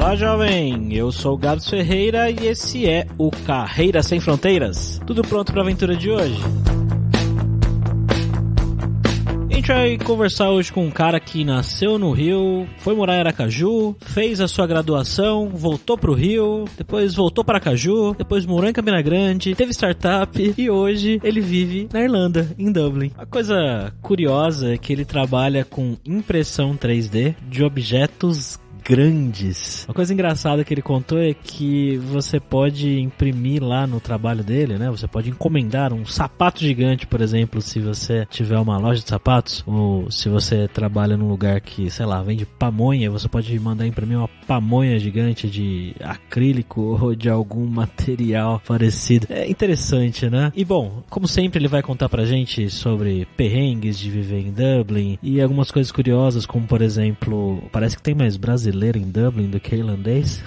Olá, jovem! Eu sou o Gabs Ferreira e esse é o Carreira Sem Fronteiras. Tudo pronto para a aventura de hoje? A gente vai conversar hoje com um cara que nasceu no Rio, foi morar em Aracaju, fez a sua graduação, voltou pro Rio, depois voltou para Aracaju, depois morou em Campina Grande, teve startup e hoje ele vive na Irlanda, em Dublin. A coisa curiosa é que ele trabalha com impressão 3D de objetos grandes. Uma coisa engraçada que ele contou é que você pode imprimir lá no trabalho dele, né? Você pode encomendar um sapato gigante, por exemplo, se você tiver uma loja de sapatos, ou se você trabalha num lugar que, sei lá, vende pamonha, você pode mandar imprimir uma pamonha gigante de acrílico ou de algum material parecido. É interessante, né? E bom, como sempre ele vai contar pra gente sobre perrengues de viver em Dublin e algumas coisas curiosas, como por exemplo, parece que tem mais brasileiro em Dublin do que irlandês.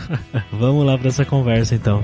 Vamos lá para essa conversa então.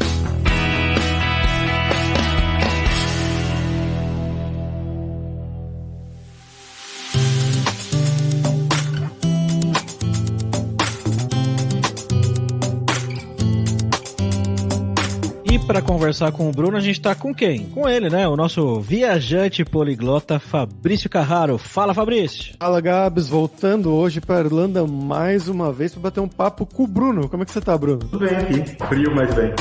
E para conversar com o Bruno, a gente tá com quem? Com ele, né? O nosso viajante poliglota Fabrício Carraro. Fala, Fabrício! Fala, Gabs. Voltando hoje pra Irlanda mais uma vez para bater um papo com o Bruno. Como é que você tá, Bruno? Tudo bem aqui. Frio, mas bem.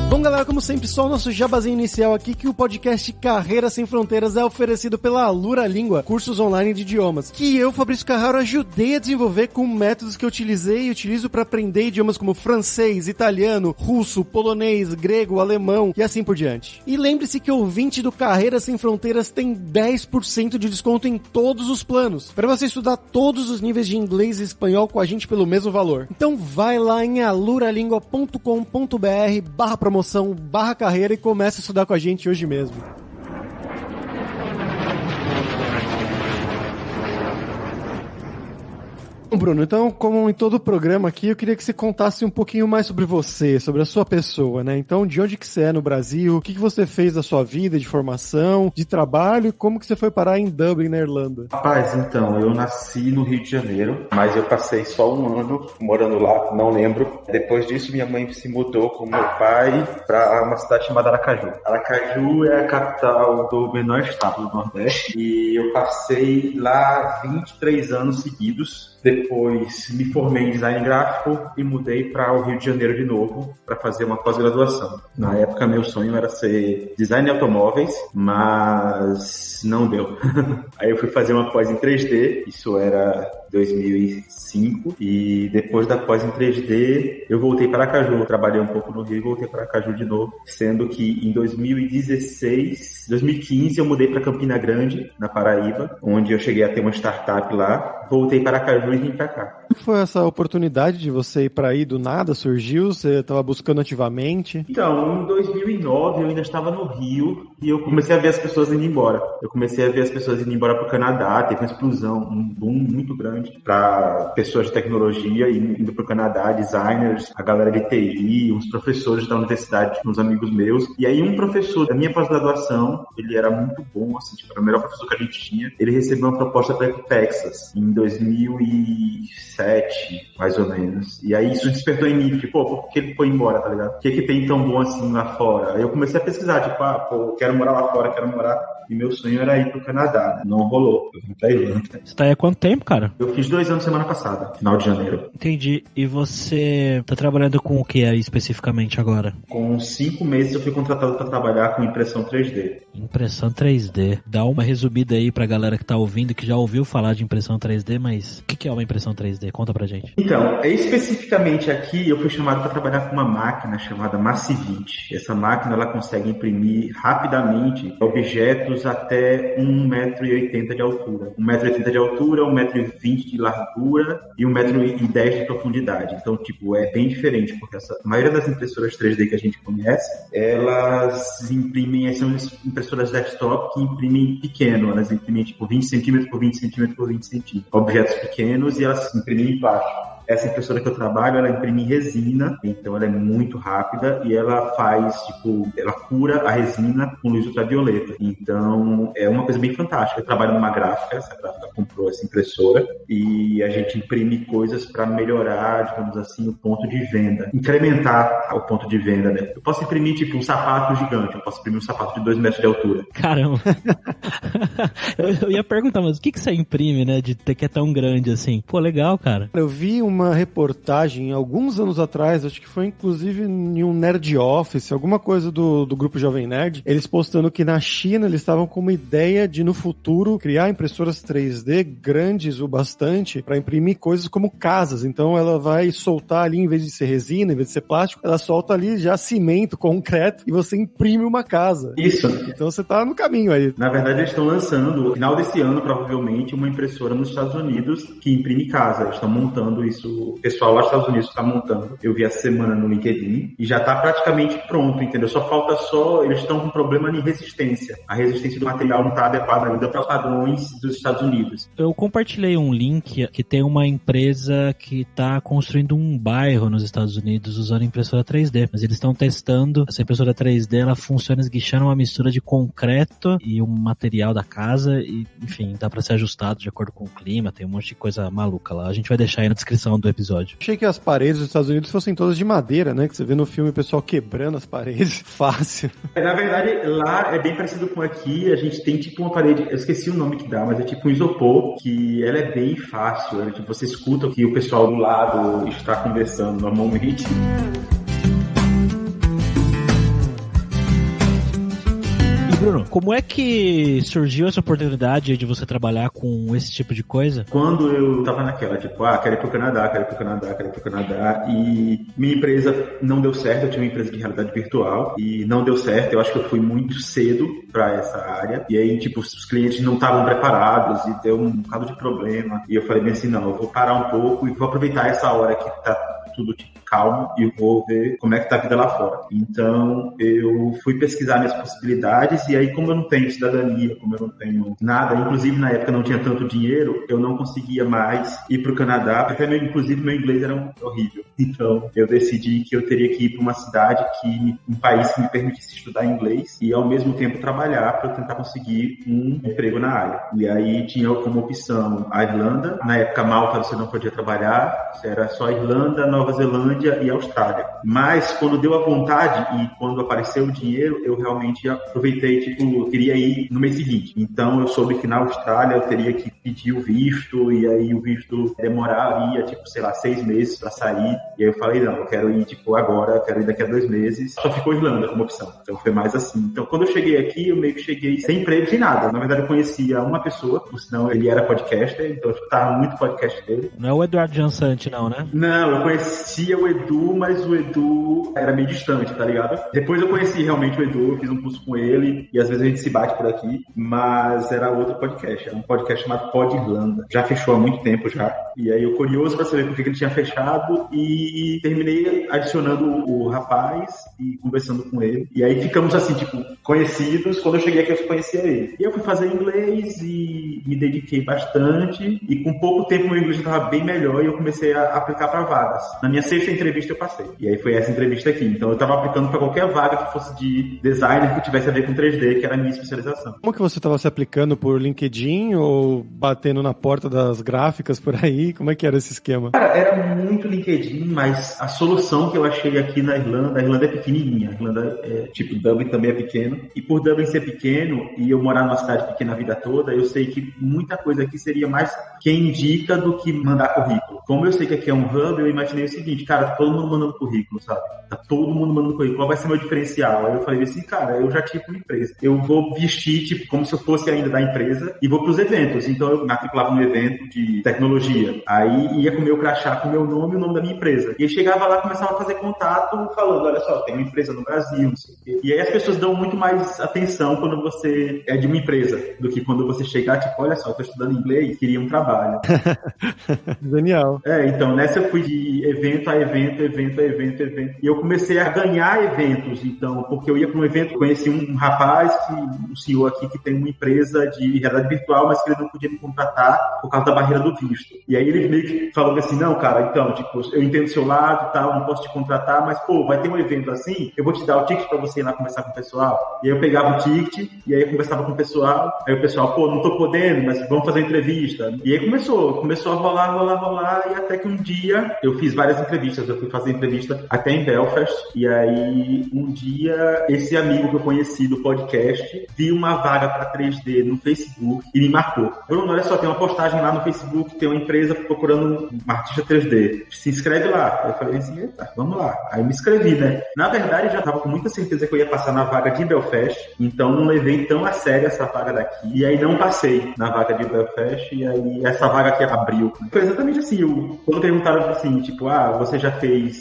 Bom, galera, como sempre, só o nosso jabazinho inicial aqui, que o podcast Carreira Sem Fronteiras é oferecido pela Alura Língua, cursos online de idiomas, que eu, Fabrício Carraro, ajudei a desenvolver com métodos que eu utilizei e utilizo para aprender idiomas como francês, italiano, russo, polonês, grego, alemão e assim por diante. E lembre-se que o ouvinte do Carreira Sem Fronteiras tem 10% de desconto em todos os planos, para você estudar todos os níveis de inglês e espanhol com a gente pelo mesmo valor. Então vai lá em aluralingua.com.br/promoção/carreira e começa a estudar com a gente hoje mesmo. Bom, Bruno, então, como em todo o programa aqui, eu queria que você contasse um pouquinho mais sobre você, sobre a sua pessoa, né? Então, de onde que você é no Brasil, o que você fez da sua vida, de formação, de trabalho, e como que você foi parar em Dublin, na Irlanda? Rapaz, então, eu nasci no Rio de Janeiro, mas eu passei só um ano morando lá, não lembro. Depois disso, minha mãe se mudou com meu pai para uma cidade chamada Aracaju. Aracaju é a capital do menor estado do Nordeste e eu passei lá 23 anos seguidos. Depois me formei em design gráfico e mudei para o Rio de Janeiro de novo para fazer uma pós-graduação. Na época meu sonho era ser design de automóveis, mas não deu. Aí eu fui fazer uma pós em 3D, isso era 2005, e depois da pós em 3D eu voltei para Aracaju. Trabalhei um pouco no Rio e voltei para Aracaju de novo, sendo que em 2015 eu mudei para Campina Grande, na Paraíba, onde eu cheguei a ter uma startup lá. Voltei para Aracaju e vim para cá. Como foi essa oportunidade de você ir para aí do nada? Surgiu? Você estava buscando ativamente? Então, em 2009 eu ainda estava no Rio e eu comecei a ver as pessoas indo embora. Eu comecei a ver as pessoas indo embora para o Canadá. Teve uma explosão, um boom muito grande para pessoas de tecnologia indo para o Canadá, designers, a galera de TI, uns professores da universidade, uns amigos meus. E aí um professor da minha pós-graduação, ele era muito bom, assim, tipo, era o melhor professor que a gente tinha. Ele recebeu uma proposta para ir para o Texas em 2007, mais ou menos. E aí isso despertou em mim, tipo, por que ele foi embora, tá ligado? O que tem tão bom assim lá fora? Aí eu comecei a pesquisar, tipo, quero morar lá fora, quero morar. E meu sonho era ir pro Canadá, né? Não rolou. Eu vim pra Irlanda. Você tá aí há quanto tempo, cara? Eu fiz 2 anos semana passada, final de janeiro. Entendi. E você tá trabalhando com o que aí especificamente agora? Com 5 meses eu fui contratado para trabalhar com impressão 3D. Impressão 3D. Dá uma resumida aí pra galera que tá ouvindo, que já ouviu falar de impressão 3D, mas o que é uma impressão 3D? Conta pra gente. Então, especificamente aqui eu fui chamado para trabalhar com uma máquina chamada Massivit. Essa máquina ela consegue imprimir rapidamente objetos até 1,80 m de altura. 1,80 m de altura, 1,20 m de largura e 1,10 m de profundidade. Então, tipo, é bem diferente, porque a maioria das impressoras 3D que a gente conhece, elas imprimem, são impressoras desktop que imprimem pequeno, elas imprimem tipo 20 cm por 20 cm por 20 cm, objetos pequenos, e elas imprimem em plástico. Essa impressora que eu trabalho, ela imprime resina, então ela é muito rápida e ela faz, ela cura a resina com luz ultravioleta. Então, é uma coisa bem fantástica. Eu trabalho numa gráfica, essa gráfica comprou essa impressora e a gente imprime coisas para melhorar, digamos assim, o ponto de venda, incrementar o ponto de venda, né? Eu posso imprimir, um sapato gigante, eu posso imprimir um sapato de 2 metros de altura. Caramba! eu ia perguntar, mas o que você imprime, né, de ter que é tão grande assim? Pô, legal, cara. Eu vi uma reportagem alguns anos atrás, acho que foi inclusive em um Nerd Office, alguma coisa do grupo Jovem Nerd, eles postando que na China eles estavam com uma ideia de no futuro criar impressoras 3D grandes o bastante para imprimir coisas como casas. Então ela vai soltar ali, em vez de ser resina, em vez de ser plástico, ela solta ali já cimento, concreto e você imprime uma casa. Isso. Então você tá no caminho aí. Na verdade, eles estão lançando, no final desse ano, provavelmente, uma impressora nos Estados Unidos que imprime casa. Eles estão montando isso, o pessoal lá nos Estados Unidos está montando. Eu vi essa semana no LinkedIn e já está praticamente pronto, entendeu? Eles estão com problema de resistência. A resistência do material não está adequada ainda para os padrões dos Estados Unidos. Eu compartilhei um link que tem uma empresa que está construindo um bairro nos Estados Unidos usando impressora 3D, mas eles estão testando. Essa impressora 3D, ela funciona esguichando uma mistura de concreto e um material da casa e, enfim, dá para ser ajustado de acordo com o clima, tem um monte de coisa maluca lá. A gente vai deixar aí na descrição do episódio. Achei que as paredes dos Estados Unidos fossem todas de madeira, né? Que você vê no filme o pessoal quebrando as paredes fácil. Na verdade, lá é bem parecido com aqui. A gente tem uma parede, eu esqueci o nome que dá, mas é um isopor, que ela é bem fácil. Você escuta o que o pessoal do lado está conversando normalmente. Bruno, como é que surgiu essa oportunidade de você trabalhar com esse tipo de coisa? Quando eu tava naquela, quero ir pro Canadá, e minha empresa não deu certo, eu tinha uma empresa de realidade virtual, e não deu certo, eu acho que eu fui muito cedo pra essa área, e aí, os clientes não estavam preparados, e deu um bocado de problema, e eu falei bem assim, não, eu vou parar um pouco e vou aproveitar essa hora que tá tudo calmo e vou ver como é que tá a vida lá fora. Então, eu fui pesquisar minhas possibilidades e aí, como eu não tenho cidadania, como eu não tenho nada, inclusive na época não tinha tanto dinheiro, eu não conseguia mais ir pro Canadá, até inclusive meu inglês era horrível. Então, eu decidi que eu teria que ir para uma cidade, um país que me permitisse estudar inglês e ao mesmo tempo trabalhar para tentar conseguir um emprego na área. E aí tinha como opção a Irlanda, na época Malta você não podia trabalhar, era só Irlanda, Nova Zelândia e Austrália. Mas quando deu a vontade e quando apareceu o dinheiro, eu realmente aproveitei, eu queria ir no mês seguinte. Então eu soube que na Austrália eu teria que pedir o visto e aí o visto demoraria, 6 meses para sair. E aí eu falei, não, eu quero ir, agora, eu quero ir daqui a 2 meses. Só ficou Irlanda como opção. Então foi mais assim. Então quando eu cheguei aqui, eu meio que cheguei sem emprego, sem nada. Na verdade eu conhecia uma pessoa, por sinal ele era podcaster, então eu escutava muito podcast dele. Não é o Eduardo Jansante não, né? Não, eu conhecia o Edu, mas o Edu era meio distante, tá ligado? Depois eu conheci realmente o Edu, eu fiz um curso com ele e às vezes a gente se bate por aqui, mas era outro podcast, era um podcast chamado Pod Irlanda. Já fechou há muito tempo já. E aí eu curioso pra saber por que ele tinha fechado e terminei adicionando o rapaz e conversando com ele. E aí ficamos assim, conhecidos. Quando eu cheguei aqui eu só conhecia ele. E eu fui fazer inglês e me dediquei bastante e com pouco tempo meu inglês já estava bem melhor e eu comecei a aplicar para vagas. Na minha 6ª entrevista eu passei. E aí foi essa entrevista aqui. Então eu estava aplicando para qualquer vaga que fosse de designer que tivesse a ver com 3D, que era a minha especialização. Como que você estava se aplicando por LinkedIn ou batendo na porta das gráficas por aí? Como é que era esse esquema? Cara, era muito LinkedIn, mas a solução que eu achei aqui na Irlanda, a Irlanda é pequenininha. A Irlanda Dublin também é pequeno. E por Dublin ser pequeno e eu morar numa cidade pequena a vida toda, eu sei que muita coisa aqui seria mais quem indica do que mandar currículo. Como eu sei que aqui é um hub, eu imaginei o seguinte, cara, tá todo mundo mandando currículo, sabe? Tá todo mundo mandando currículo. Qual vai ser meu diferencial? Aí eu falei assim, cara, eu já tive uma empresa. Eu vou vestir, como se eu fosse ainda da empresa e vou pros eventos. Então eu matriculava no evento de tecnologia. Aí ia com o meu crachá, com o meu nome e o nome da minha empresa. E aí chegava lá e começava a fazer contato falando, olha só, tem uma empresa no Brasil, não sei o quê. E aí as pessoas dão muito mais atenção quando você é de uma empresa do que quando você chegar, olha só, eu tô estudando inglês, queria um trabalho. Genial. Então nessa eu fui de evento a evento. E eu comecei a ganhar eventos, então, porque eu ia para um evento, conheci um rapaz, um senhor aqui que tem uma empresa de realidade virtual, mas que ele não podia me contratar por causa da barreira do visto. E aí ele meio que falou assim, não, cara, então, tipo, eu entendo o seu lado e tal, não posso te contratar, mas, pô, vai ter um evento assim, eu vou te dar o ticket pra você ir lá conversar com o pessoal. E aí eu pegava o ticket, e aí eu conversava com o pessoal, aí o pessoal, pô, não tô podendo, mas vamos fazer entrevista. E aí começou a rolar, e até que um dia eu fiz várias entrevistas, eu fui fazer entrevista até em Belfast, e aí um dia esse amigo que eu conheci do podcast viu uma vaga pra 3D no Facebook e me marcou. Bruno, olha só, tem uma postagem lá no Facebook, tem uma empresa procurando um artista 3D. Se inscreve lá. Eu falei assim, eita, vamos lá. Aí me inscrevi, né? Na verdade, eu já tava com muita certeza que eu ia passar na vaga de Belfast, então não levei tão a sério essa vaga daqui. E aí não passei na vaga de Belfast, e aí essa vaga aqui abriu. Foi exatamente assim, quando perguntaram assim, tipo, você já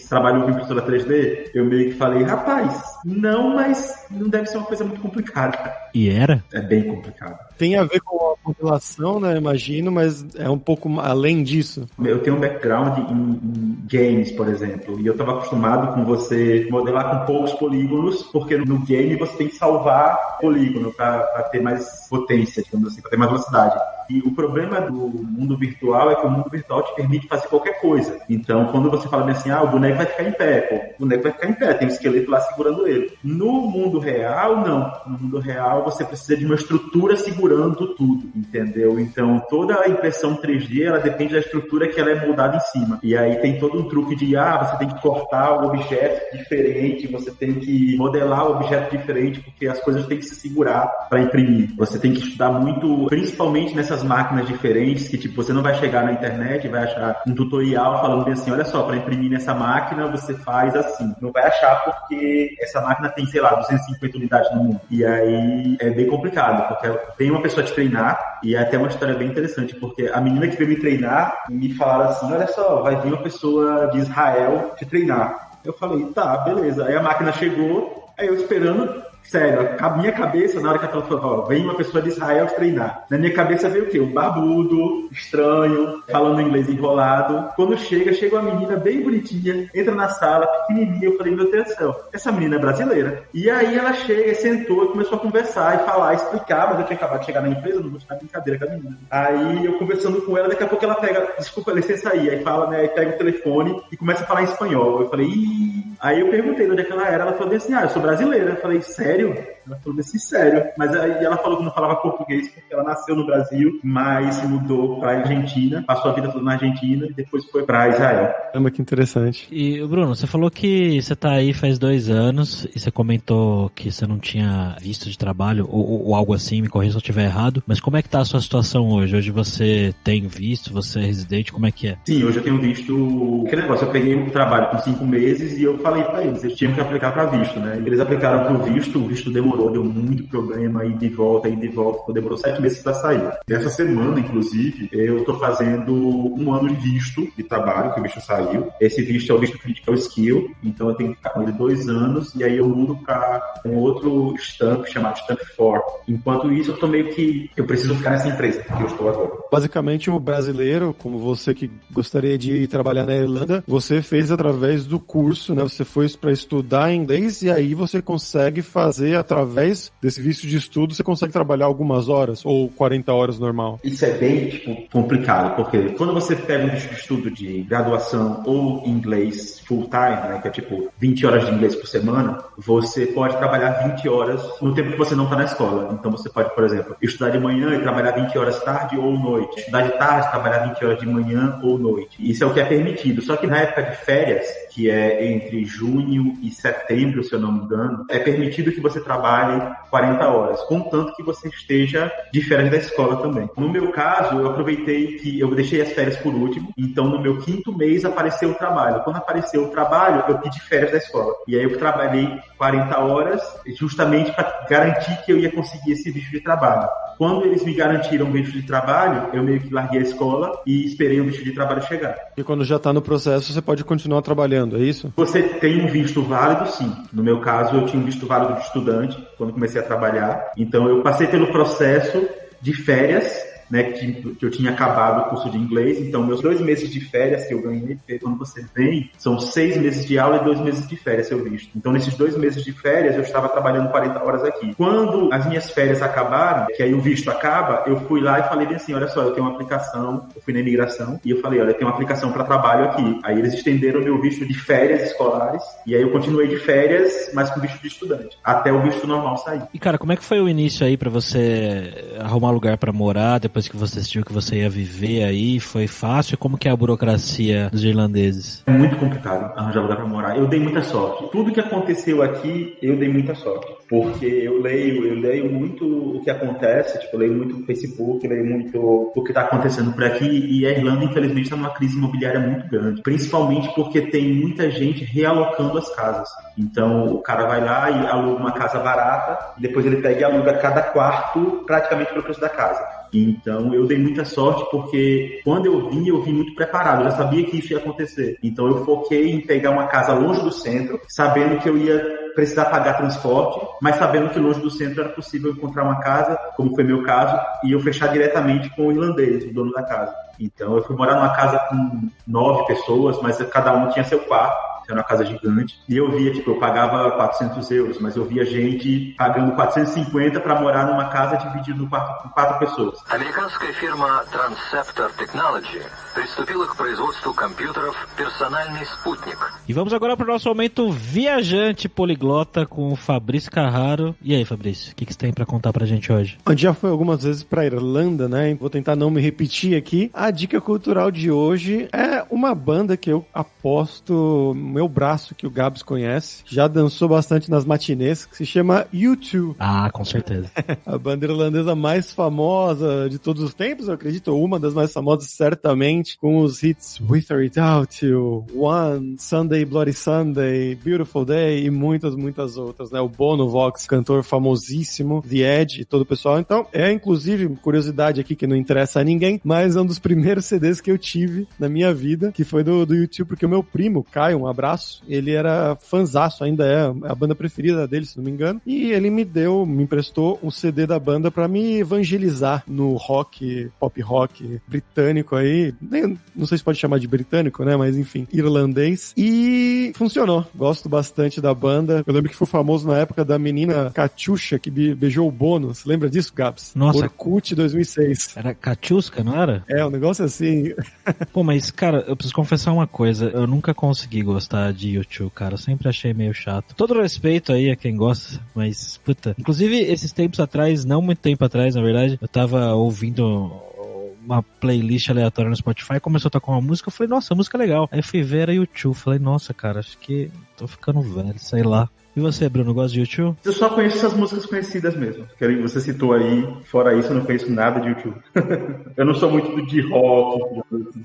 trabalhou com impressora 3D? Eu meio que falei, rapaz, não, mas não deve ser uma coisa muito complicada. E era? É bem complicado. Tem a ver com a compilação, né, imagino, mas é um pouco além disso. Eu tenho um background em games, por exemplo, e eu estava acostumado com você modelar com poucos polígonos, porque no game você tem que salvar polígono para ter mais potência, digamos assim, para ter mais velocidade. E o problema do mundo virtual é que o mundo virtual te permite fazer qualquer coisa. Então, quando você fala bem assim, o boneco vai ficar em pé, o boneco vai ficar em pé, tem um esqueleto lá segurando ele. No mundo real, não. No mundo real, você precisa de uma estrutura segurando tudo, entendeu? Então, toda a impressão 3D, ela depende da estrutura que ela é moldada em cima. E aí tem todo um truque de, você tem que cortar o objeto diferente, você tem que modelar o objeto diferente, porque as coisas têm que se segurar para imprimir. Você tem que estudar muito, principalmente nessas máquinas diferentes, que tipo, você não vai chegar na internet e vai achar um tutorial falando bem assim, olha só, para imprimir nessa máquina você faz assim. Não vai achar porque essa máquina tem, sei lá, 250 unidades no mundo. E aí é bem complicado, porque vem uma pessoa te treinar, e é até uma história bem interessante, porque a menina que veio me treinar, me falaram assim, olha só, vai vir uma pessoa de Israel te treinar. Eu falei, tá, beleza. Aí a máquina chegou, aí eu esperando. Sério, a minha cabeça, na hora que ela falou, vem uma pessoa de Israel te treinar. Na minha cabeça veio o quê? Um barbudo, estranho, falando inglês enrolado. Quando chega uma menina bem bonitinha, entra na sala, pequenininha. Eu falei, meu Deus do céu, essa menina é brasileira. E aí ela chega, sentou e começou a conversar e falar, explicar, mas eu tinha acabado de chegar na empresa, não vou tirar brincadeira com a menina. Aí eu conversando com ela, daqui a pouco ela pega, desculpa, licença aí fala, né, aí pega o telefone e começa a falar em espanhol. Eu falei, Aí eu perguntei de onde é que ela era, ela falou assim, eu sou brasileira. Eu falei, sério? Ela falou assim, sério. Mas aí ela falou que não falava português porque ela nasceu no Brasil, mas se mudou pra Argentina, passou a vida toda na Argentina e depois foi pra Israel. Caramba, que interessante. E, Bruno, você falou que você tá aí faz 2 anos e você comentou que você não tinha visto de trabalho ou algo assim, me corrija se eu estiver errado, mas como é que tá a sua situação hoje? Hoje você tem visto, você é residente, como é que é? Sim, hoje eu tenho visto aquele negócio, eu peguei um trabalho com 5 meses e eu falei pra eles tinham que aplicar pra visto, né? Eles aplicaram pro visto, o visto demorou, deu muito problema, aí de volta, demorou 7 meses pra sair. Essa semana, inclusive, eu tô fazendo 1 ano de visto de trabalho, que o visto saiu. Esse visto é o visto Critical Skill, então eu tenho que ficar com ele 2 anos, e aí eu mudo pra um outro stamp chamado Stamp 4. Enquanto isso, eu tô meio que, eu preciso ficar nessa empresa que eu estou agora. Basicamente, o brasileiro, como você que gostaria de ir trabalhar na Irlanda, você fez através do curso, né? Você foi para estudar inglês e aí você consegue fazer através desse visto de estudo, você consegue trabalhar algumas horas ou 40 horas normal. Isso é bem, complicado, porque quando você pega um visto de estudo de graduação ou inglês full time, né, que é 20 horas de inglês por semana, você pode trabalhar 20 horas no tempo que você não está na escola. Então você pode, por exemplo, estudar de manhã e trabalhar 20 horas tarde ou noite. Estudar de tarde, trabalhar 20 horas de manhã ou noite. Isso é o que é permitido. Só que na época de férias, que é entre junho e setembro, se eu não me engano, é permitido que você trabalhe 40 horas, contanto que você esteja de férias da escola também. No meu caso, eu aproveitei que eu deixei as férias por último, então no meu 5º mês apareceu o trabalho. Quando apareceu o trabalho, eu pedi férias da escola. E aí eu trabalhei 40 horas justamente para garantir que eu ia conseguir esse visto de trabalho. Quando eles me garantiram o visto de trabalho, eu meio que larguei a escola e esperei o visto de trabalho chegar. E quando já está no processo, você pode continuar trabalhando, é isso? Você tem um visto válido, sim. No meu caso, eu tinha um visto válido de estudante quando comecei a trabalhar. Então, eu passei pelo processo de férias né, que eu tinha acabado o curso de inglês, então meus 2 meses de férias que eu ganhei, porque quando você vem, são 6 meses de aula e 2 meses de férias, seu visto. Então nesses 2 meses de férias eu estava trabalhando 40 horas aqui. Quando as minhas férias acabaram, que aí o visto acaba, eu fui lá e falei bem assim, olha só, eu tenho uma aplicação, eu fui na imigração e eu falei, olha, eu tenho uma aplicação para trabalho aqui. Aí eles estenderam o meu visto de férias escolares e aí eu continuei de férias, mas com visto de estudante, até o visto normal sair. E cara, como é que foi o início aí pra você arrumar lugar pra morar, depois que você decidiu que você ia viver aí? Foi fácil? Como que é a burocracia dos irlandeses? É muito complicado arranjar lugar pra morar. Eu dei muita sorte. Tudo que aconteceu aqui, eu dei muita sorte. Porque eu leio muito o que acontece, tipo, eu leio muito o Facebook, leio muito o que tá acontecendo por aqui, e a Irlanda, infelizmente, está numa crise imobiliária muito grande. Principalmente porque tem muita gente realocando as casas. Então, o cara vai lá e aluga uma casa barata, depois ele pega e aluga cada quarto praticamente pelo preço da casa. Então, eu dei muita sorte porque quando eu vim muito preparado, eu já sabia que isso ia acontecer. Então, eu foquei em pegar uma casa longe do centro, sabendo que eu ia precisar pagar transporte, mas sabendo que longe do centro era possível encontrar uma casa, como foi meu caso, e eu fechar diretamente com o irlandês, o dono da casa. Então, eu fui morar numa casa com 9 pessoas, mas cada um tinha seu quarto. Era uma casa gigante, e eu via, tipo, eu pagava 400 euros, mas eu via gente pagando 450 para morar numa casa dividida no quarto com 4 pessoas. Американская фирма Transceptor Technology приступила к производству компьютеров «Персональный спутник». E vamos agora para o nosso momento viajante poliglota com o Fabrício Carraro. E aí, Fabrício, o que você tem para contar pra gente hoje? A gente já foi algumas vezes pra Irlanda, né? Vou tentar não me repetir aqui. A dica cultural de hoje é uma banda que eu aposto meu braço que o Gabs conhece. Já dançou bastante nas matinês, que se chama U2. Ah, com certeza. A banda irlandesa mais famosa de todos os tempos, eu acredito, uma das mais famosas certamente, com os hits With or Without You, One, Sunday Bloody Sunday, Beautiful Day e muitas, muitas outras, né? O Bono Vox, cantor famosíssimo, The Edge e todo o pessoal. Então, inclusive, curiosidade aqui que não interessa a ninguém, mas é um dos primeiros CDs que eu tive na minha vida, que foi do YouTube, porque o meu primo, Caio, um abraço, ele era fanzaço, ainda é a banda preferida dele, se não me engano, e ele me emprestou um CD da banda pra me evangelizar no rock, pop rock britânico aí, não sei se pode chamar de britânico, né, mas enfim, irlandês, e funcionou, gosto bastante da banda. Eu lembro que foi famoso na época da menina Katiuska que beijou o Bono, você lembra disso, Gabs? Nossa. Orkut 2006. Era Katiuska, não era? É, um negócio assim. Pô, mas cara, eu preciso confessar uma coisa, eu nunca consegui gostar de U2, cara, eu sempre achei meio chato. Todo respeito aí a quem gosta, mas, puta, inclusive esses tempos atrás, não muito tempo atrás, na verdade, eu tava ouvindo uma playlist aleatória no Spotify, começou a tocar uma música, eu falei, nossa, a música é legal. Aí eu fui ver, era U2, falei, nossa, cara, acho que tô ficando velho, sei lá. E você, Bruno, gosta de U2? Eu só conheço essas músicas conhecidas mesmo. Que você citou aí, fora isso, eu não conheço nada de U2. Eu não sou muito de rock.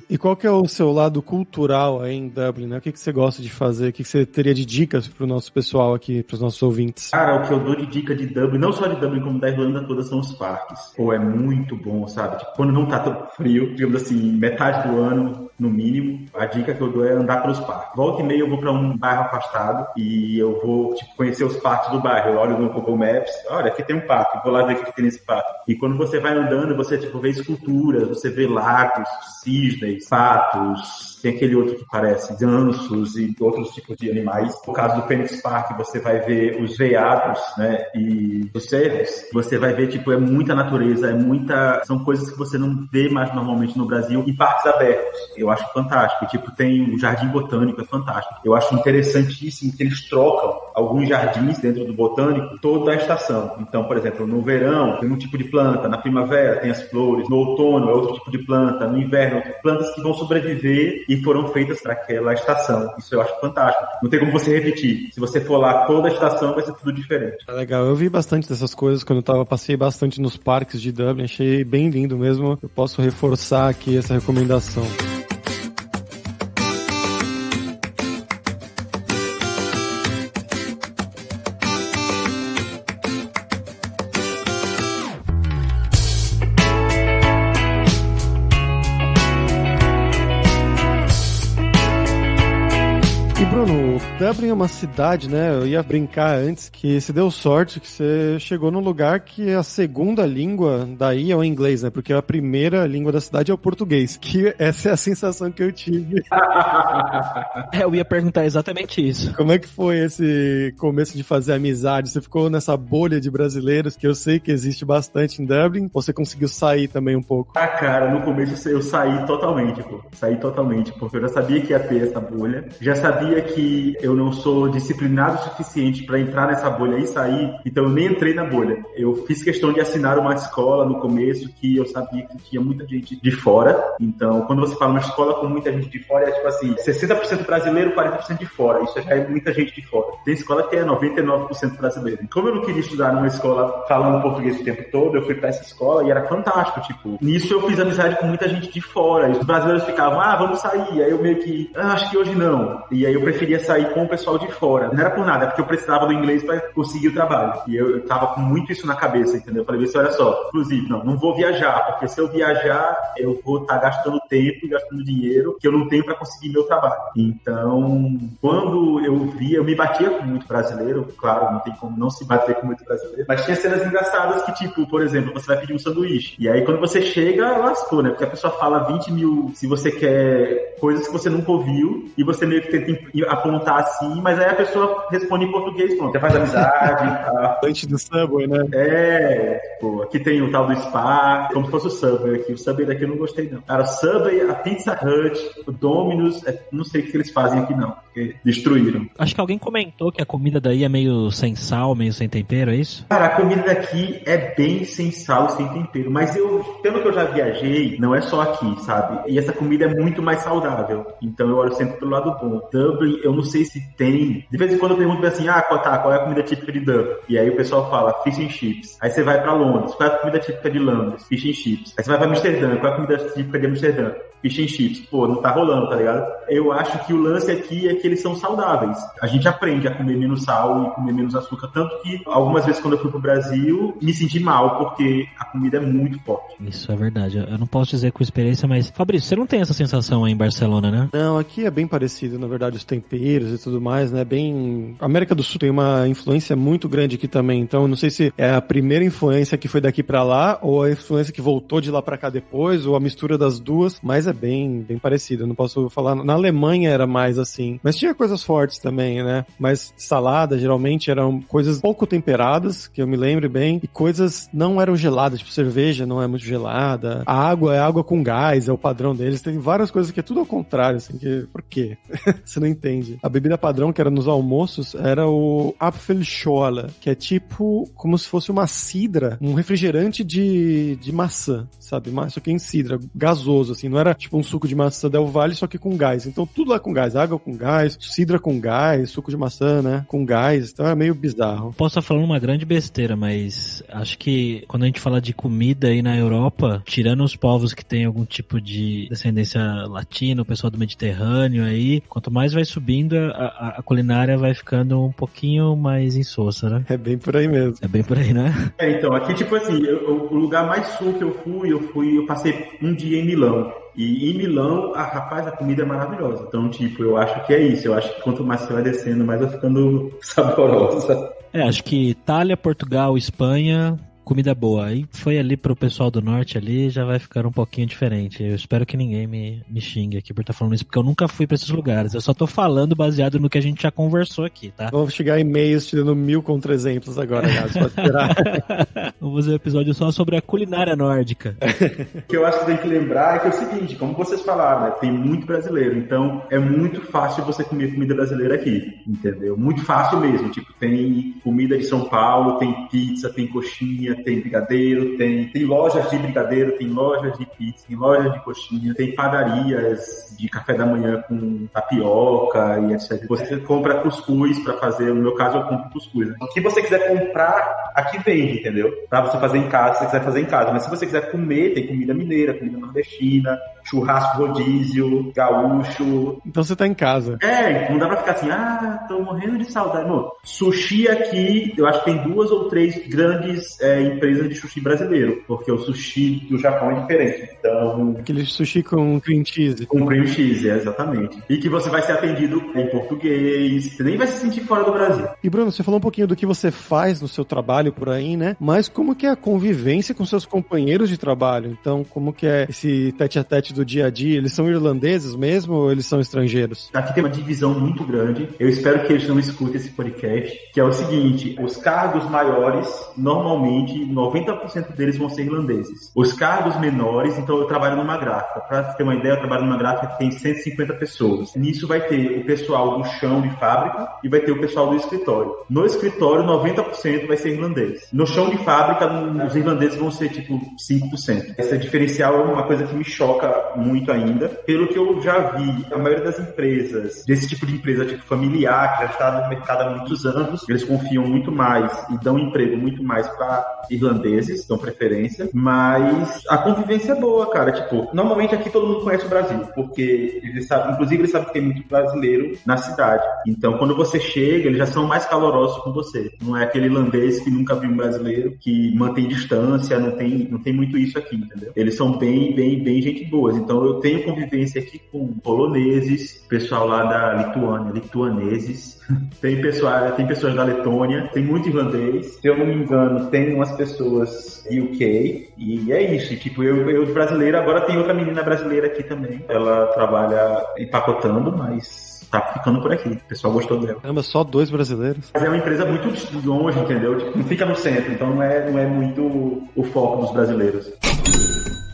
E qual que é o seu lado cultural aí em Dublin, né? O que você gosta de fazer? O que você teria de dicas pro nosso pessoal aqui, pros nossos ouvintes? Cara, o que eu dou de dica de Dublin, não só de Dublin, como da Irlanda toda, são os parques. Pô, é muito bom, sabe? Tipo, quando não tá tão frio, digamos assim, metade do ano, no mínimo, a dica que eu dou é andar pelos parques. Volta e meia eu vou pra um bairro afastado e eu vou, tipo, conhecer os parques do bairro. Eu olho no Google Maps, olha, aqui tem um parque, vou lá ver o que tem nesse parque. E quando você vai andando, você, tipo, vê esculturas, você vê lagos, cisnes, patos, tem aquele outro que parece gansos e outros tipos de animais. No caso do Phoenix Park, você vai ver os veados, né, e os cervos. Você vai ver, tipo, é muita natureza, são coisas que você não vê mais normalmente no Brasil. E parques abertos, eu acho fantástico. Tipo, tem o Jardim Botânico, é fantástico. Eu acho interessantíssimo que eles trocam alguns jardins dentro do Botânico toda a estação. Então, por exemplo, no verão tem um tipo de planta, na primavera tem as flores, no outono é outro tipo de planta, no inverno plantas que vão sobreviver e foram feitas para aquela estação. Isso eu acho fantástico. Não tem como você repetir. Se você for lá toda a estação, vai ser tudo diferente. É legal. Eu vi bastante dessas coisas quando eu passei bastante nos parques de Dublin. Achei bem lindo mesmo. Eu posso reforçar aqui essa recomendação. Dublin é uma cidade, né? Eu ia brincar antes que se deu sorte que você chegou num lugar que a segunda língua daí é o inglês, né? Porque a primeira língua da cidade é o português. Que essa é a sensação que eu tive. Eu ia perguntar exatamente isso. Como é que foi esse começo de fazer amizade? Você ficou nessa bolha de brasileiros que eu sei que existe bastante em Dublin? Ou você conseguiu sair também um pouco? Ah, cara, no começo eu saí totalmente, pô. Saí totalmente, porque eu já sabia que ia ter essa bolha. Já sabia que eu não sou disciplinado o suficiente pra entrar nessa bolha e sair. Então eu nem entrei na bolha. Eu fiz questão de assinar uma escola no começo que eu sabia que tinha muita gente de fora. Então, quando você fala uma escola com muita gente de fora, é tipo assim, 60% brasileiro, 40% de fora. Isso já é muita gente de fora. Tem escola que é 99% brasileiro. Como eu não queria estudar numa escola falando português o tempo todo, eu fui pra essa escola e era fantástico, tipo. Nisso eu fiz amizade com muita gente de fora. E os brasileiros ficavam, vamos sair. Aí eu meio que, acho que hoje não. E aí eu preferia sair com o pessoal de fora. Não era por nada, é porque eu precisava do inglês pra conseguir o trabalho. E eu tava com muito isso na cabeça, entendeu? Eu falei, olha só, inclusive, não vou viajar, porque se eu viajar, eu vou estar gastando tempo e gastando dinheiro que eu não tenho pra conseguir meu trabalho. Então, quando eu via, eu me batia com muito brasileiro, claro, não tem como não se bater com muito brasileiro, mas tinha cenas engraçadas que, tipo, por exemplo, você vai pedir um sanduíche, e aí quando você chega, lascou, né? Porque a pessoa fala 20 mil, se você quer coisas que você nunca ouviu, e você meio que tenta apontar assim, mas aí a pessoa responde em português, pronto, faz amizade. Antes do Subway, né? Pô, aqui tem o tal do Spa, como se fosse o Subway aqui. O Subway daqui eu não gostei, não. Cara, o Subway, a Pizza Hut, o Domino's, não sei o que eles fazem aqui, não, porque destruíram. Acho que alguém comentou que a comida daí é meio sem sal, meio sem tempero, é isso? Cara, a comida daqui é bem sem sal, sem tempero, mas pelo que eu já viajei, não é só aqui, sabe? E essa comida é muito mais saudável, então eu olho sempre pelo lado bom. Dublin, eu não sei se tem, de vez em quando eu pergunto assim, qual é a comida típica de Dublin? E aí o pessoal fala, fish and chips. Aí você vai pra Londres, qual é a comida típica de Londres? Fish and chips. Aí você vai pra Amsterdã, qual é a comida típica de Amsterdã? Fish and chips. Pô, não tá rolando, tá ligado? Eu acho que o lance aqui é que eles são saudáveis. A gente aprende a comer menos sal e comer menos açúcar, tanto que algumas vezes quando eu fui pro Brasil, me senti mal, porque a comida é muito forte. Isso é verdade. Eu não posso dizer com experiência, mas Fabrício, você não tem essa sensação aí em Barcelona, né? Não, aqui é bem parecido, na verdade, os temperos e tudo mais, né? Bem... A América do Sul tem uma influência muito grande aqui também, então não sei se é a primeira influência que foi daqui pra lá, ou a influência que voltou de lá pra cá depois, ou a mistura das duas, mas é bem parecido. Eu não posso falar... Na Alemanha era mais assim, mas tinha coisas fortes também, né? Mas salada, geralmente, eram coisas pouco temperadas, que eu me lembro bem, e coisas não eram geladas, tipo cerveja não é muito gelada, a água é água com gás, é o padrão deles, tem várias coisas que é tudo ao contrário, assim, que... Por quê? Você não entende. A bebida padrão, que era nos almoços, era o Apfelschorle, que é tipo como se fosse uma cidra, um refrigerante de maçã, sabe? Só que em cidra, gasoso, assim, não era tipo um suco de maçã Del Valle, só que com gás. Então tudo lá com gás, água com gás, cidra com gás, suco de maçã, né? Com gás, então é meio bizarro. Posso estar falando uma grande besteira, mas acho que quando a gente fala de comida aí na Europa, tirando os povos que tem algum tipo de descendência latina, o pessoal do Mediterrâneo aí, quanto mais vai subindo, a culinária vai ficando um pouquinho mais insossa, né? É bem por aí mesmo. É bem por aí, né? Então, aqui tipo assim, o lugar mais sul que eu passei um dia em Milão. E em Milão, rapaz, a comida é maravilhosa. Então, tipo, eu acho que é isso. Eu acho que quanto mais você vai descendo, mais vai ficando saborosa. Acho que Itália, Portugal, Espanha... comida boa. Aí foi ali pro pessoal do norte ali, já vai ficar um pouquinho diferente. Eu espero que ninguém me xingue aqui por estar falando isso, porque eu nunca fui pra esses lugares. Eu só tô falando baseado no que a gente já conversou aqui, tá? Vamos chegar e-mails te dando 1000 contra-exemplos agora, Gás, pode esperar. Vamos fazer um episódio só sobre a culinária nórdica. O que eu acho que tem que lembrar é que é o seguinte, como vocês falaram, né? Tem muito brasileiro, então é muito fácil você comer comida brasileira aqui, entendeu? Muito fácil mesmo, tipo, tem comida de São Paulo, tem pizza, tem coxinha, tem brigadeiro, tem lojas de brigadeiro, tem lojas de pizza, tem lojas de coxinha, tem padarias de café da manhã com tapioca e etc. Você compra cuscuz para fazer, no meu caso eu compro cuscuz, né? O que você quiser comprar aqui vende, entendeu? Pra você fazer em casa, se você quiser fazer em casa. Mas se você quiser comer, tem comida mineira, comida nordestina, churrasco rodízio, gaúcho. Então você tá em casa. Não dá pra ficar assim, tô morrendo de saudade. Não, sushi aqui, eu acho que tem 2 ou 3 grandes empresas de sushi brasileiro, porque o sushi do Japão é diferente. Então... Aquele sushi com cream cheese. Com cream cheese, exatamente. E que você vai ser atendido em português, você nem vai se sentir fora do Brasil. E Bruno, você falou um pouquinho do que você faz no seu trabalho por aí, né? Mas como que é a convivência com seus companheiros de trabalho? Então, como que é esse tete-a-tete do dia a dia? Eles são irlandeses mesmo ou eles são estrangeiros? Aqui tem uma divisão muito grande. Eu espero que eles não escutem esse podcast, que é o seguinte, os cargos maiores, normalmente, 90% deles vão ser irlandeses. Os cargos menores, então eu trabalho numa gráfica. Pra ter uma ideia, eu trabalho numa gráfica que tem 150 pessoas. Nisso vai ter o pessoal do chão de fábrica e vai ter o pessoal do escritório. No escritório, 90% vai ser irlandês. No chão de fábrica, os irlandeses vão ser tipo 5%. Esse diferencial é uma coisa que me choca muito ainda. Pelo que eu já vi, a maioria das empresas, desse tipo de empresa tipo familiar, que já está no mercado há muitos anos, eles confiam muito mais e dão emprego muito mais para irlandeses, dão preferência, mas a convivência é boa, cara. Tipo, normalmente aqui todo mundo conhece o Brasil, porque eles sabem, inclusive eles sabem que tem muito brasileiro na cidade. Então, quando você chega, eles já são mais calorosos com você. Não é aquele irlandês que nunca viu um brasileiro, que mantém distância, não tem muito isso aqui, entendeu? Eles são bem gente boas. Então, eu tenho convivência aqui com poloneses, pessoal lá da Lituânia, lituaneses. Tem pessoas da Letônia, tem muito irlandês. Se eu não me engano, tem umas pessoas UK. E é isso. Tipo, eu de brasileiro, agora tem outra menina brasileira aqui também. Ela trabalha empacotando, mas tá ficando por aqui. O pessoal gostou dela. Caramba, só 2 brasileiros? Mas é uma empresa muito longe, entendeu? Tipo, não fica no centro, então não é muito o foco dos brasileiros.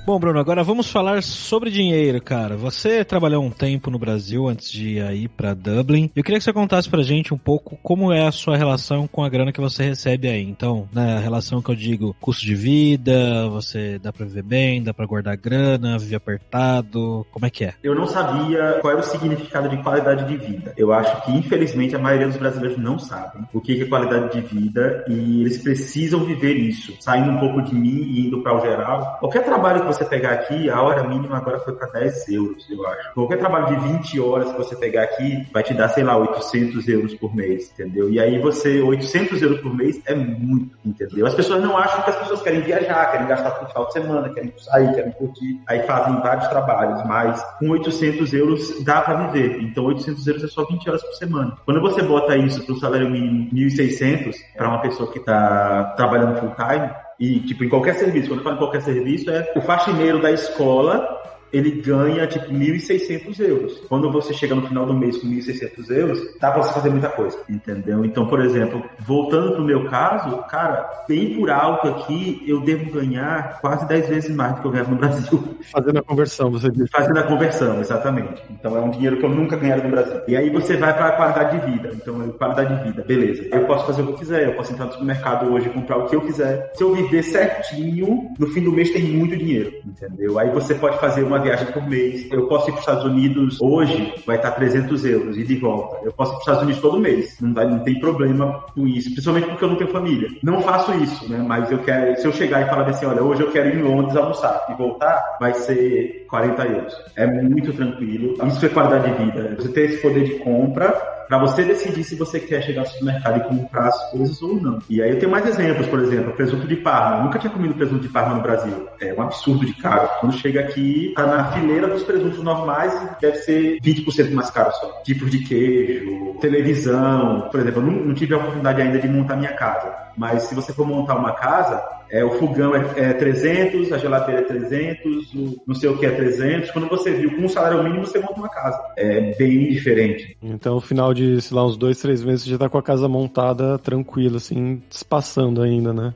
Bom, Bruno, agora vamos falar sobre dinheiro, cara. Você trabalhou um tempo no Brasil antes de ir aí pra Dublin. Eu queria que você contasse pra gente um pouco como é a sua relação com a grana que você recebe aí. Então, na relação que eu digo, custo de vida, você dá pra viver bem, dá pra guardar grana, viver apertado, como é que é? Eu não sabia qual era o significado de qualidade de vida. Eu acho que, infelizmente, a maioria dos brasileiros não sabem o que é qualidade de vida e eles precisam viver isso. Saindo um pouco de mim e indo para o geral, qualquer trabalho que você pegar aqui, a hora mínima agora foi para 10 euros, eu acho. Qualquer trabalho de 20 horas que você pegar aqui, vai te dar, sei lá, 800 euros por mês, entendeu? E aí 800 euros por mês é muito, entendeu? As pessoas não acham que as pessoas querem viajar, querem gastar por final de semana, querem sair, querem curtir, aí fazem vários trabalhos, mas com 800 euros dá para viver. Então 800 euros é só 20 horas por semana. Quando você bota isso para o salário mínimo 1.600, para uma pessoa que está trabalhando full time, e, tipo, em qualquer serviço, quando eu falo em qualquer serviço, é o faxineiro da escola, ele ganha, tipo, 1.600 euros. Quando você chega no final do mês com 1.600 euros, dá pra você fazer muita coisa, entendeu? Então, por exemplo, voltando pro meu caso, cara, bem por alto aqui, eu devo ganhar quase 10 vezes mais do que eu ganhava no Brasil. Fazendo a conversão, você disse. Fazendo a conversão, exatamente. Então, é um dinheiro que eu nunca ganharia no Brasil. E aí você vai pra qualidade de vida. Então, qualidade de vida, beleza. Eu posso fazer o que eu quiser, eu posso entrar no supermercado hoje e comprar o que eu quiser. Se eu viver certinho, no fim do mês tem muito dinheiro, entendeu? Aí você pode fazer uma viagem por mês. Eu posso ir para os Estados Unidos hoje, vai estar 300 euros e de volta. Eu posso ir para os Estados Unidos todo mês. Não tem problema com isso, principalmente porque eu não tenho família. Não faço isso, né? Mas eu quero, se eu chegar e falar assim, olha, hoje eu quero ir em Londres almoçar e voltar, vai ser 40 euros. É muito tranquilo. Isso é qualidade de vida. Você tem esse poder de compra para você decidir se você quer chegar ao supermercado e comprar as coisas ou não. E aí eu tenho mais exemplos, por exemplo, presunto de Parma. Eu nunca tinha comido presunto de Parma no Brasil. É um absurdo de caro. Quando chega aqui, tá na fileira dos presuntos normais e deve ser 20% mais caro só. Tipos de queijo, televisão. Por exemplo, eu não tive a oportunidade ainda de montar minha casa. Mas se você for montar uma casa, o fogão é 300, a geladeira é 300, o não sei o que é 300. Quando você viu com um salário mínimo, você monta uma casa. É bem diferente. Então, no final de, sei lá, uns 2, 3 meses, você já tá com a casa montada tranquilo, assim, espaçando ainda, né?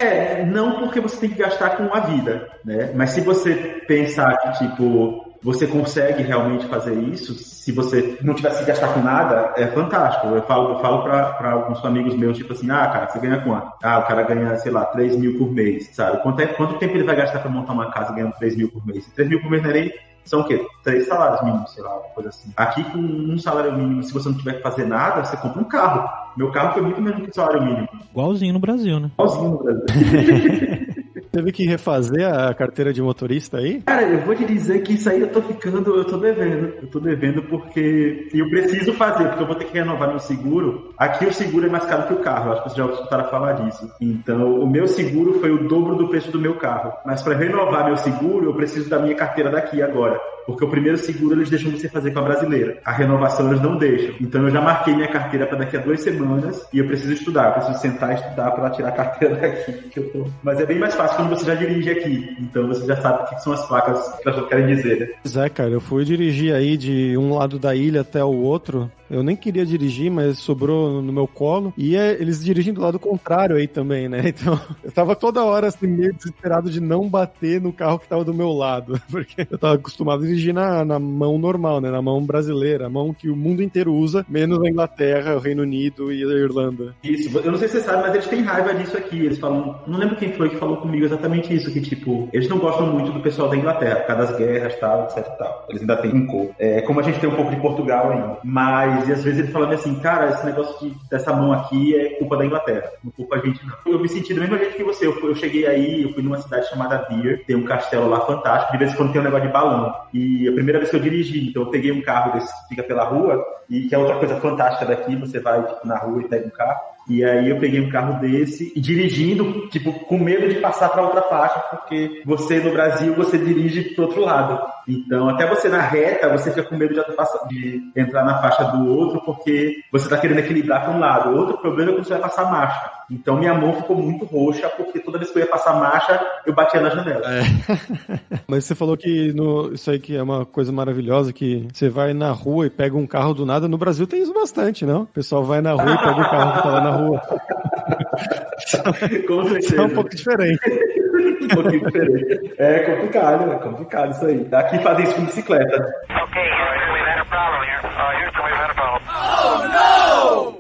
Não porque você tem que gastar com a vida, né? Mas se você pensar que, tipo, você consegue realmente fazer isso, se você não tivesse que gastar com nada, é fantástico. Eu falo pra alguns amigos meus, tipo assim, cara, você ganha quanto? O cara ganha, sei lá, 3 mil por mês, sabe? Quanto tempo ele vai gastar pra montar uma casa ganhando 3 mil por mês? 3 mil por mês não é nem... São o quê? 3 salários mínimos, sei lá, uma coisa assim. Aqui, com um salário mínimo, se você não tiver que fazer nada, você compra um carro. Meu carro foi muito menos que o salário mínimo. Igualzinho no Brasil, né? Igualzinho no Brasil. Teve que refazer a carteira de motorista aí? Cara, eu vou te dizer que isso aí eu tô devendo. Eu tô devendo porque eu preciso fazer, porque eu vou ter que renovar meu seguro. Aqui o seguro é mais caro que o carro, eu acho que vocês já escutaram falar disso. Então, o meu seguro foi o dobro do preço do meu carro. Mas para renovar meu seguro, eu preciso da minha carteira daqui agora. Porque o primeiro seguro eles deixam você fazer com a brasileira. A renovação eles não deixam. Então eu já marquei minha carteira para daqui a 2 semanas e eu preciso estudar. Eu preciso sentar e estudar para tirar a carteira daqui. Mas é bem mais fácil quando você já dirige aqui. Então você já sabe o que são as placas que elas querem dizer, né? Pois é, cara. Eu fui dirigir aí de um lado da ilha até o outro. Eu nem queria dirigir, mas sobrou no meu colo. E eles dirigem do lado contrário aí também, né? Então, eu tava toda hora assim, meio desesperado de não bater no carro que tava do meu lado. Porque eu tava acostumado a dirigir na mão normal, né? Na mão brasileira. A mão que o mundo inteiro usa, menos a Inglaterra, o Reino Unido e a Irlanda. Isso. Eu não sei se você sabe, mas eles têm raiva disso aqui. Eles falam... Não lembro quem foi que falou comigo exatamente isso. Que, tipo, eles não gostam muito do pessoal da Inglaterra. Por causa das guerras, tal, etc e tal. Eles ainda têm rancor. Como a gente tem um pouco de Portugal ainda. Mas... E às vezes ele fala assim, cara, esse negócio dessa mão aqui é culpa da Inglaterra, não culpa a gente não. Eu me senti do mesmo jeito que você, eu cheguei aí, eu fui numa cidade chamada Beer, tem um castelo lá fantástico, de vez em quando tem um negócio de balão, e a primeira vez que eu dirigi, então eu peguei um carro desse que fica pela rua, e que é outra coisa fantástica daqui, você vai tipo, na rua e pega um carro, e aí eu peguei um carro desse e dirigindo, tipo, com medo de passar para outra faixa, porque você no Brasil, você dirige pro outro lado. Então, até você na reta, você fica com medo de entrar na faixa do outro, porque você tá querendo equilibrar para um lado. Outro problema é quando você vai passar marcha. Então, minha mão ficou muito roxa, porque toda vez que eu ia passar marcha, eu batia na janela. Mas você falou que isso aí que é uma coisa maravilhosa, que você vai na rua e pega um carro do nada. No Brasil tem isso bastante, não? O pessoal vai na rua e pega o carro que tá lá na rua. Com certeza. Isso é um pouco diferente. Um pouquinho diferente. É complicado isso aí. Aqui fazem isso com bicicleta. Okay, we've had a problem here. Houston, we've had a problem.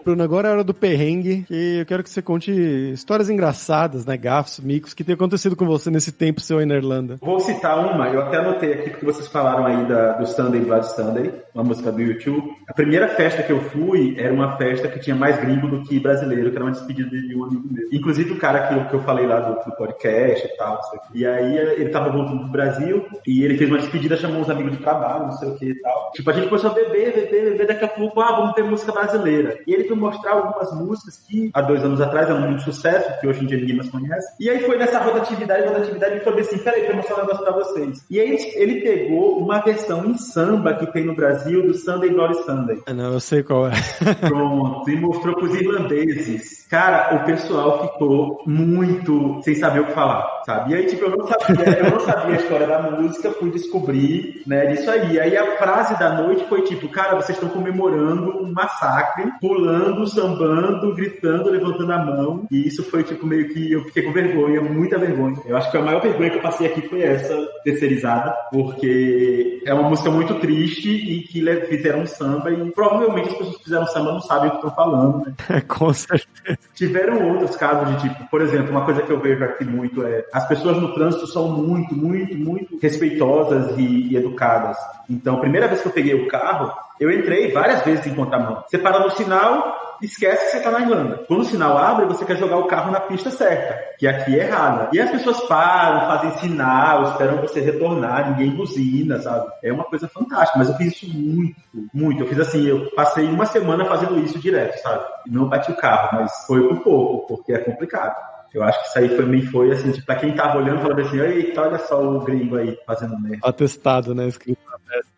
Bruno, agora é a hora do perrengue, que eu quero que você conte histórias engraçadas, né, gafos, micos, que tem acontecido com você nesse tempo seu aí na Irlanda. Vou citar uma, eu até anotei aqui porque vocês falaram aí do Sunday Bloody Sunday, uma música do YouTube. A primeira festa que eu fui era uma festa que tinha mais gringo do que brasileiro, que era uma despedida de um amigo meu. Inclusive o cara que eu falei lá do podcast e tal, não sei o que. E aí ele tava voltando pro Brasil e ele fez uma despedida, chamou uns amigos de trabalho, não sei o que e tal. Tipo, a gente começou a beber, daqui a pouco, vamos ter música brasileira. E ele foi mostrar algumas músicas que há 2 anos atrás eram muito sucesso, que hoje em dia ninguém mais conhece. E aí foi nessa rotatividade, e falou assim, peraí, pra eu mostrar um negócio pra vocês. E aí ele pegou uma versão em samba que tem no Brasil do Sunday Bloody Sunday. Não, eu sei qual é. Pronto, e mostrou pros irlandeses. Cara, o pessoal ficou muito sem saber o que falar, sabe? E aí, tipo, eu não sabia a história da música, fui descobrir, né, disso aí. Aí a frase da noite foi tipo, cara, vocês estão comemorando um massacre, pulando, sambando, gritando, levantando a mão. E isso foi, tipo, meio que eu fiquei com vergonha, muita vergonha. Eu acho que a maior vergonha que eu passei aqui foi essa, terceirizada, porque é uma música muito triste e que fizeram um samba e provavelmente as pessoas que fizeram samba não sabem o que estão falando, né? Com certeza. Tiveram outros casos de tipo, por exemplo, uma coisa que eu vejo aqui muito é as pessoas no trânsito são muito, muito, muito respeitosas e educadas. Então, a primeira vez que eu peguei o carro, eu entrei várias vezes em contramão. Você para no sinal, esquece que você tá na Irlanda. Quando o sinal abre, você quer jogar o carro na pista certa, que aqui é errada. E as pessoas param, fazem sinal, esperam você retornar, ninguém buzina, sabe? É uma coisa fantástica, mas eu fiz isso muito, muito. Eu fiz assim, eu passei 1 semana fazendo isso direto, sabe? Não bati o carro, mas foi por pouco, porque é complicado. Eu acho que isso aí foi assim, tipo, pra quem tava olhando, falando assim, eita, olha só o gringo aí fazendo merda. Atestado, né? Escrito na testa.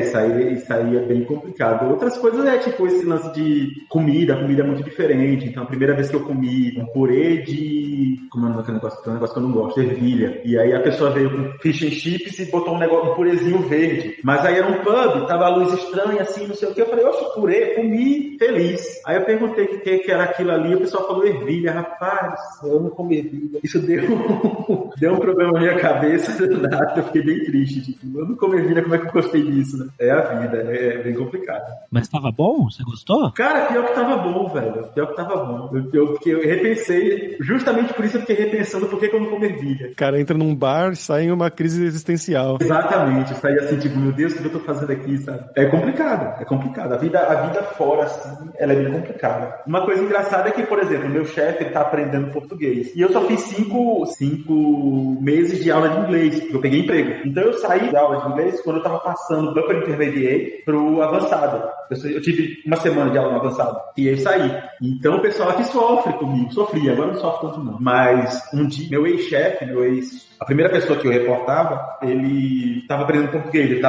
Isso aí é bem complicado. Outras coisas tipo esse lance de comida. A comida é muito diferente. Então, a primeira vez que eu comi um purê de... Como é o negócio? Tem um negócio que eu não gosto, ervilha. E aí a pessoa veio com fish and chips e botou um purezinho verde. Mas aí era um pub, tava a luz estranha, assim, não sei o que. Eu falei, oxe, purê, comi feliz. Aí eu perguntei o que era aquilo ali, o pessoal falou ervilha. Rapaz, eu não comi ervilha. Isso deu um problema na minha cabeça, eu fiquei bem triste. Tipo, eu não comi ervilha, como é que eu gostei disso, né? É a vida, é bem complicado. Mas tava bom? Você gostou? Cara, pior que tava bom, velho. Pior que tava bom. Eu repensei, justamente por isso eu fiquei repensando por que eu não como ervilha. O cara entra num bar e sai em uma crise existencial. Exatamente. Sai assim, tipo, meu Deus, o que eu tô fazendo aqui, sabe? É complicado. A vida fora, assim, ela é bem complicada. Uma coisa engraçada é que, por exemplo, meu chefe, ele tá aprendendo português. E eu só fiz 5 meses de aula de inglês, porque eu peguei emprego. Então eu saí da aula de inglês quando eu tava passando do Upper Intermediate pro avançado. Eu tive uma semana de aula no avançado. E aí saí. Então o pessoal aqui sofre comigo. Sofria, agora não sofre tanto não. Mas um dia, meu ex-chefe, a primeira pessoa que eu reportava, ele estava aprendendo português,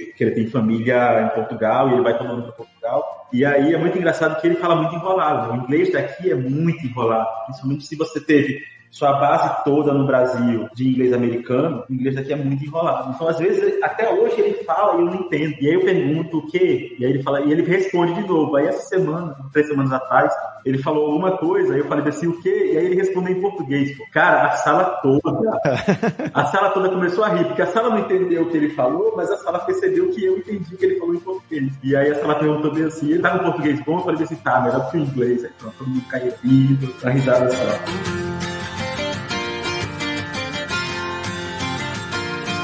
porque ele tem família em Portugal e ele vai tomando para Portugal. E aí é muito engraçado que ele fala muito enrolado. O inglês daqui é muito enrolado, principalmente se você teve sua base toda no Brasil de inglês americano, o inglês daqui é muito enrolado. Então, às vezes, até hoje ele fala e eu não entendo. E aí eu pergunto o quê? E aí ele fala, e ele responde de novo. Aí essa semana, 3 semanas atrás, ele falou alguma coisa, aí eu falei assim, o quê? E aí ele respondeu em português. Pô. Cara, a sala toda começou a rir, porque a sala não entendeu o que ele falou, mas a sala percebeu que eu entendi o que ele falou em português. E aí a sala perguntou bem assim, ele tá com português bom? Eu falei assim, tá, melhor do que o inglês. Aí pronto, todo mundo caiu rindo, a risada só.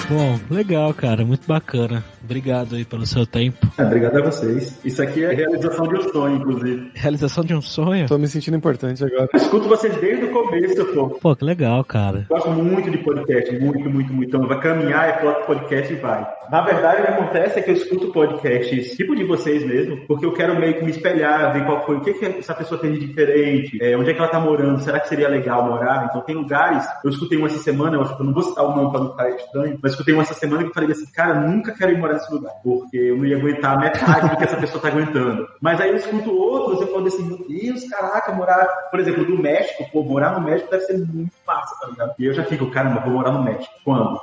Bom, legal, cara, muito bacana. Obrigado aí pelo seu tempo. Obrigado a vocês. Isso aqui é a realização de um sonho, inclusive. Realização de um sonho? Tô me sentindo importante agora. Eu escuto vocês desde o começo, pô. Pô, que legal, cara. Gosto muito de podcast, muito. Então, vai caminhar, é podcast e vai. Na verdade, o que acontece é que eu escuto podcasts, tipo de vocês mesmo, porque eu quero meio que me espelhar, ver qual foi, o que essa pessoa fez de diferente, onde é que ela tá morando, será que seria legal morar? Então, tem lugares, eu escutei um essa semana, eu acho que eu não vou citar o nome pra não ficar estranho, mas escutei um essa semana que eu falei assim, cara, nunca quero ir morar nesse lugar, porque eu não ia aguentar metade do que essa pessoa tá aguentando. Mas aí eu escuto outros, eu falo assim, meu Deus, caraca, morar, por exemplo, do México, pô, morar no México deve ser muito massa, tá ligado? E eu já fico, caramba, vou morar no México. Quando?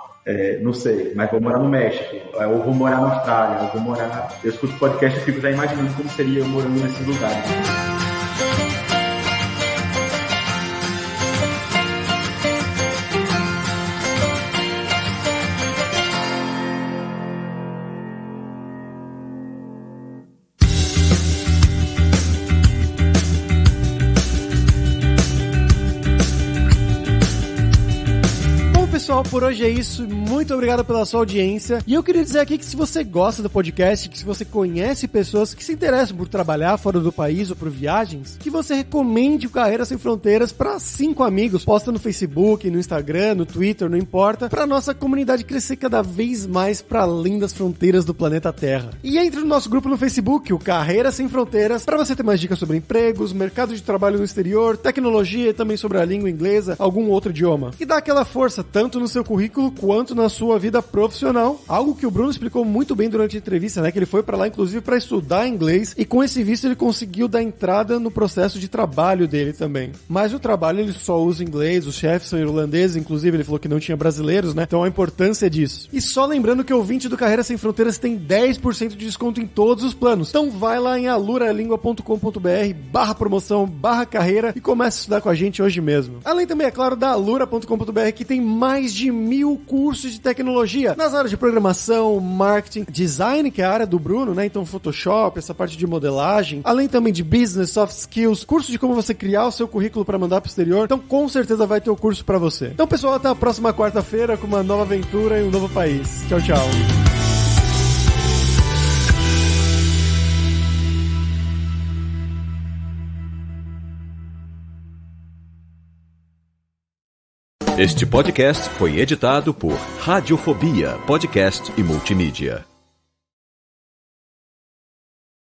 Não sei, mas vou morar no México, ou vou morar na Austrália, ou vou morar... Eu escuto podcast e fico já imaginando como seria eu morando nesses lugares. Pessoal, por hoje é isso. Muito obrigado pela sua audiência. E eu queria dizer aqui que se você gosta do podcast, que se você conhece pessoas que se interessam por trabalhar fora do país ou por viagens, que você recomende o Carreira Sem Fronteiras para 5 amigos. Posta no Facebook, no Instagram, no Twitter, não importa, para nossa comunidade crescer cada vez mais para além das fronteiras do planeta Terra. E entre no nosso grupo no Facebook, o Carreira Sem Fronteiras, para você ter mais dicas sobre empregos, mercado de trabalho no exterior, tecnologia e também sobre a língua inglesa, algum outro idioma. E dá aquela força tanto no seu currículo quanto na sua vida profissional, algo que o Bruno explicou muito bem durante a entrevista, né, que ele foi pra lá inclusive pra estudar inglês e com esse visto ele conseguiu dar entrada no processo de trabalho dele também. Mas o trabalho ele só usa inglês, os chefes são irlandeses, inclusive ele falou que não tinha brasileiros, né, então a importância disso. E só lembrando que o ouvinte do Carreira Sem Fronteiras tem 10% de desconto em todos os planos, então vai lá em aluralingua.com.br/promoção/carreira e comece a estudar com a gente hoje mesmo. Além também, é claro, da alura.com.br, que tem mais de 1000 cursos de tecnologia nas áreas de programação, marketing, design, que é a área do Bruno, né? Então Photoshop, essa parte de modelagem, além também de business, soft skills, curso de como você criar o seu currículo para mandar pro exterior. Então com certeza vai ter o curso para você. Então pessoal, até a próxima quarta-feira com uma nova aventura em um novo país. Tchau, tchau. Este podcast foi editado por Radiofobia, podcast e multimídia.